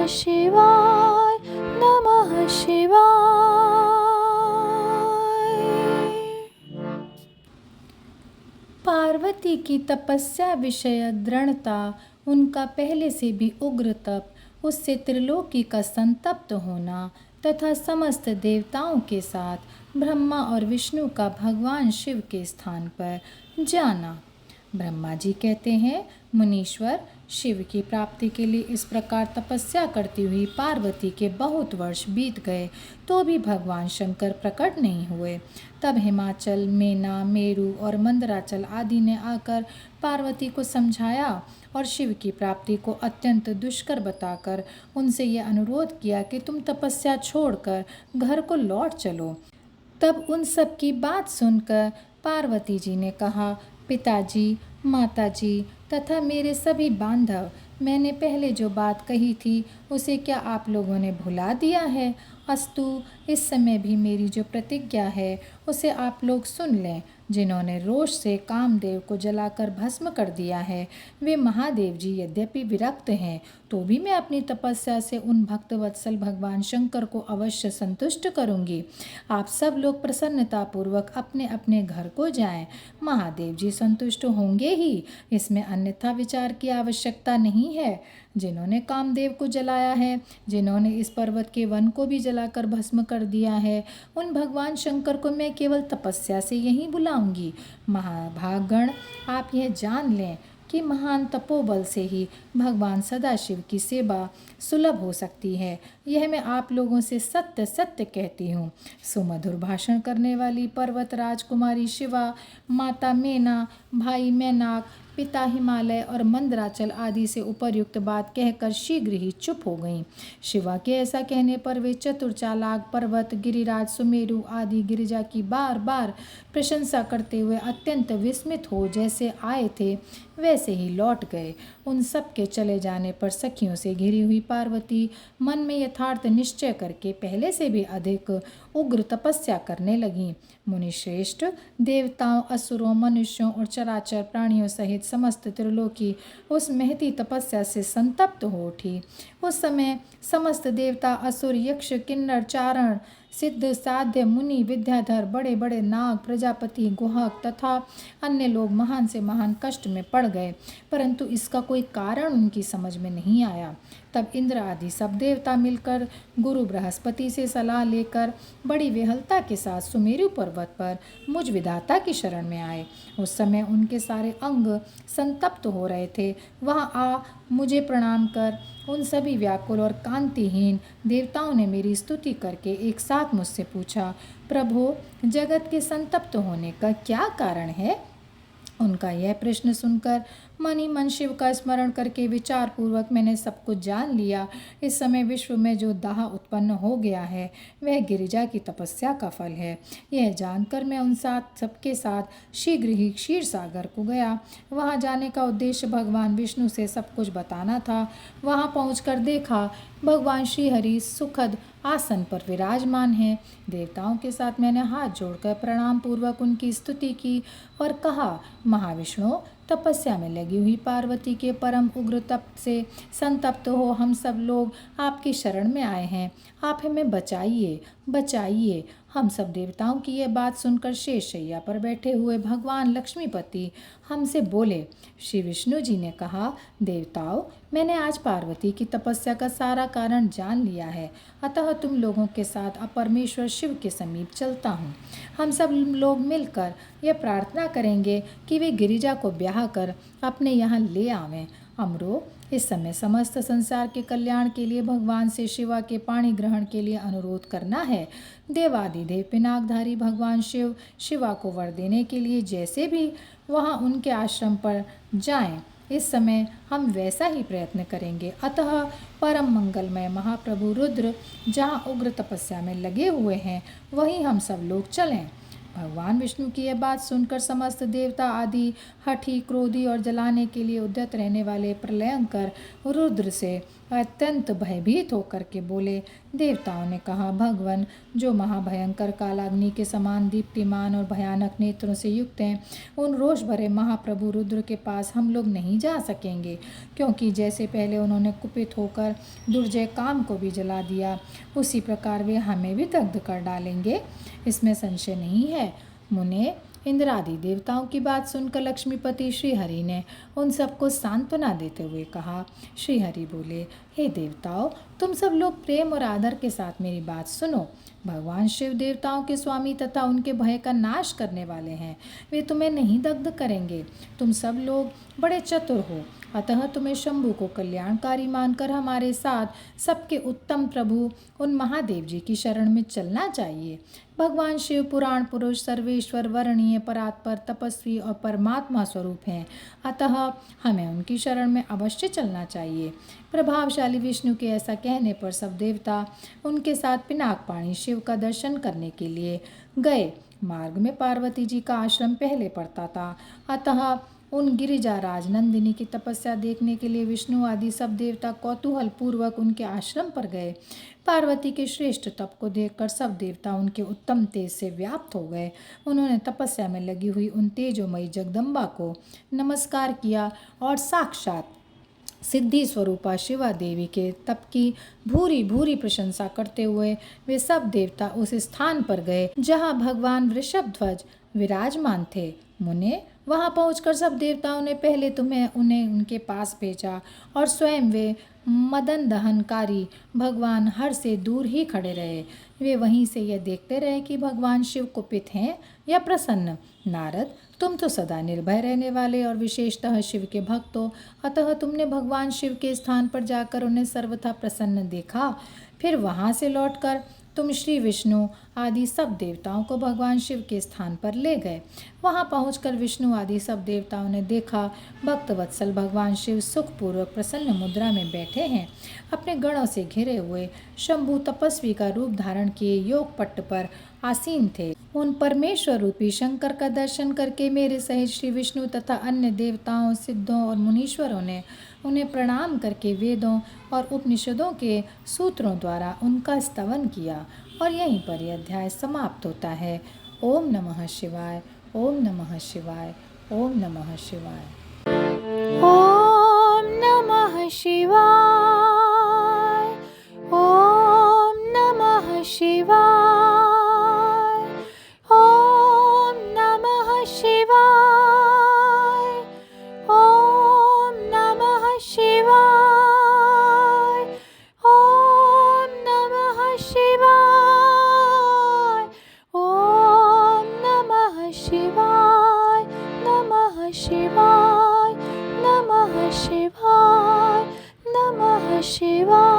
शिवाय, नमः शिवाय। पार्वती की तपस्या विषय दृढ़ता, उनका पहले से भी उग्र तप, उससे त्रिलोकी का संतप्त होना तथा समस्त देवताओं के साथ ब्रह्मा और विष्णु का भगवान शिव के स्थान पर जाना। ब्रह्मा जी कहते हैं, मुनीश्वर, शिव की प्राप्ति के लिए इस प्रकार तपस्या करती हुई पार्वती के बहुत वर्ष बीत गए तो भी भगवान शंकर प्रकट नहीं हुए। तब हिमाचल, मेना, मेरु और मंदराचल आदि ने आकर पार्वती को समझाया और शिव की प्राप्ति को अत्यंत दुष्कर बताकर उनसे यह अनुरोध किया कि तुम तपस्या छोड़कर घर को लौट चलो। तब उन सब की बात सुनकर पार्वती जी ने कहा, पिताजी, माताजी तथा मेरे सभी बांधव, मैंने पहले जो बात कही थी उसे क्या आप लोगों ने भुला दिया है? अस्तु, इस समय भी मेरी जो प्रतिज्ञा है उसे आप लोग सुन लें। जिन्होंने रोष से कामदेव को जलाकर भस्म कर दिया है, वे महादेव जी यद्यपि विरक्त हैं तो भी मैं अपनी तपस्या से उन भक्तवत्सल भगवान शंकर को अवश्य संतुष्ट करूंगी। आप सब लोग प्रसन्नतापूर्वक अपने अपने घर को जाएं। महादेव जी संतुष्ट होंगे ही, इसमें अन्यथा विचार की आवश्यकता नहीं है। जिन्होंने कामदेव को जलाया है, जिन्होंने इस पर्वत के वन को भी जलाकर भस्म कर दिया है, उन भगवान शंकर को मैं केवल तपस्या से यहीं बुलाऊंगी। महाभागगण, आप यह जान लें कि महान तपोबल से ही भगवान सदाशिव की सेवा सुलभ हो सकती है। यह मैं आप लोगों से सत्य सत्य कहती हूँ। सुमधुर भाषण करने वाली पर्वत राजकुमारी शिवा, माता मेना, भाई मैनाक, पिता हिमालय और मंदराचल आदि से उपर्युक्त बात कहकर शीघ्र ही चुप हो गईं। शिवा के ऐसा कहने पर वे चतुर चालाक पर्वत, गिरिराज, सुमेरु आदि गिरिजा की बार बार प्रशंसा करते हुए अत्यंत विस्मित हो जैसे आए थे वैसे ही लौट गए। उन सब के चले जाने पर सखियों से घिरी हुई पार्वती मन में यथार्थ निश्चय करके पहले से भी अधिक उग्र तपस्या करने लगी। मुनिश्रेष्ठ, देवताओं, असुरों, मनुष्यों और चराचर प्राणियों सहित समस्त त्रिलोकी उस महती तपस्या से संतप्त हो उठी। उस समय समस्त देवता, असुर, यक्ष, किन्नर, चारण, सिद्ध, साध्य, मुनि, विद्याधर, बड़े बड़े नाग, प्रजापति, गुहक तथा अन्य लोग महान से महान कष्ट में पड़ गए, परंतु इसका कोई कारण उनकी समझ में नहीं आया। तब इंद्र आदि सब देवता मिलकर गुरु बृहस्पति से सलाह लेकर बड़ी विहलता के साथ सुमेरु पर्वत पर मुझ विधाता की शरण में आए। उस समय उनके सारे अंग संतप्त हो रहे थे। वहाँ आ मुझे प्रणाम कर उन सभी व्याकुल और कांतिहीन देवताओं ने मेरी स्तुति करके एक साथ मुझसे पूछा, प्रभो, जगत के संतप्त होने का क्या कारण है? उनका यह प्रश्न सुनकर मन ही मन शिव का स्मरण करके विचार पूर्वक मैंने सब कुछ जान लिया। इस समय विश्व में जो दाह उत्पन्न हो गया है वह गिरिजा की तपस्या का फल है। यह जानकर मैं उन सबके साथ शीघ्र ही क्षीर सागर को गया। वहां जाने का उद्देश्य भगवान विष्णु से सब कुछ बताना था। वहां पहुंचकर देखा भगवान श्रीहरि सुखद आसन पर विराजमान हैं। देवताओं के साथ मैंने हाथ जोड़कर प्रणाम पूर्वक उनकी स्तुति की और कहा, महाविष्णु, तपस्या में लगी हुई पार्वती के परम उग्र तप से संतप्त हो हम सब लोग आपकी शरण में आए हैं। आप हमें बचाइए, बचाइए। हम सब देवताओं की यह बात सुनकर शेष शैया पर बैठे हुए भगवान लक्ष्मीपति हमसे बोले। श्री विष्णु जी ने कहा, देवताओं, मैंने आज पार्वती की तपस्या का सारा कारण जान लिया है, अतः तुम लोगों के साथ अब परमेश्वर शिव के समीप चलता हूँ। हम सब लोग मिलकर यह प्रार्थना करेंगे कि वे गिरिजा को ब्याह कर अपने यहाँ ले आवें। अमरो, इस समय समस्त संसार के कल्याण के लिए भगवान से शिवा के पाणी ग्रहण के लिए अनुरोध करना है। देवादिदेव पिनाकधारी भगवान शिव शिवा को वर देने के लिए जैसे भी वहाँ उनके आश्रम पर जाएं, इस समय हम वैसा ही प्रयत्न करेंगे। अतः परम मंगलमय महाप्रभु रुद्र जहाँ उग्र तपस्या में लगे हुए हैं वहीं हम सब लोग चलें। भगवान विष्णु की यह बात सुनकर समस्त देवता आदि हठी, क्रोधी और जलाने के लिए उद्यत रहने वाले प्रलयंकर रुद्र से अत्यंत भयभीत होकर के बोले। देवताओं ने कहा, भगवान, जो महाभयंकर कालाग्नि के समान दीप्तिमान और भयानक नेत्रों से युक्त हैं, उन रोष भरे महाप्रभु रुद्र के पास हम लोग नहीं जा सकेंगे, क्योंकि जैसे पहले उन्होंने कुपित होकर दुर्जय काम को भी जला दिया, उसी प्रकार वे हमें भी दग्ध कर डालेंगे, इसमें संशय नहीं है। मुने, इंद्रादि देवताओं की बात सुनकर लक्ष्मीपति श्रीहरि ने उन सबको सांत्वना देते हुए कहा। श्रीहरि बोले, हे देवताओं, तुम सब लोग प्रेम और आदर के साथ मेरी बात सुनो। भगवान शिव देवताओं के स्वामी तथा उनके भय का नाश करने वाले हैं। वे तुम्हें नहीं दग्ध करेंगे। तुम सब लोग बड़े चतुर हो, अतः तुम्हें शंभु को कल्याणकारी मानकर हमारे साथ सबके उत्तम प्रभु उन महादेव जी की शरण में चलना चाहिए। भगवान शिव पुराण पुरुष, सर्वेश्वर, वर्णीय, परात्पर, तपस्वी और परमात्मा स्वरूप हैं, अतः हमें उनकी शरण में अवश्य चलना चाहिए। प्रभावशाली विष्णु के ऐसा कहने पर सब देवता उनके साथ पिनाकपाणी शिव का दर्शन करने के लिए गए। मार्ग में पार्वती जी का आश्रम पहले पड़ता था, अतः उन गिरिजाराज नंदिनी की तपस्या देखने के लिए विष्णु आदि सब देवता कौतूहल पूर्वक उनके आश्रम पर गए। पार्वती के श्रेष्ठ तप को देखकर सब देवता उनके उत्तम तेज से व्याप्त हो गए। उन्होंने तपस्या में लगी हुई उन तेजोमयी जगदम्बा को नमस्कार किया और साक्षात सिद्धि स्वरूपा शिवा देवी के तप की भूरी भूरी प्रशंसा करते हुए वे सब देवता उस स्थान पर गए जहाँ भगवान वृषभध्वज विराजमान थे। मुने, वहाँ पहुंचकर सब देवताओं ने पहले उन्हें उनके पास भेजा और स्वयं वे मदन दहनकारी भगवान हर से दूर ही खड़े रहे। वे वहीं से यह देखते रहे कि भगवान शिव कुपित हैं या प्रसन्न। नारद, तुम तो सदा निर्भय रहने वाले और विशेषतः शिव के भक्त हो, अतः तुमने भगवान शिव के स्थान पर जाकर उन्हें सर्वथा प्रसन्न देखा। फिर वहाँ से लौटकर तुम श्री विष्णु आदि सब देवताओं को भगवान शिव के स्थान पर ले गए। वहाँ पहुंचकर विष्णु आदि सब देवताओं ने देखा भक्तवत्सल भगवान शिव सुखपूर्वक प्रसन्न मुद्रा में बैठे हैं, अपने गणों से घिरे हुए शंभु तपस्वी का रूप धारण किए योग पट्ट पर आसीन थे। उन परमेश्वर रूपी शंकर का दर्शन करके मेरे सहित श्री विष्णु तथा अन्य देवताओं, सिद्धों और मुनीश्वरों ने उन्हें प्रणाम करके वेदों और उपनिषदों के सूत्रों द्वारा उनका स्तवन किया। और यहीं पर यह अध्याय समाप्त होता है। ओम नमः शिवाय, ओम नमः शिवाय, ओम नमः शिवाय। ओम नमः शिवाय, ओम नमः शिवाय, ओम नमः शिवाय, ओम नमः शिवाय, ओम नमः शिवाय, ओम नमः शिवाय, नमः शिवाय, नमः शिवाय, नमः शिवाय।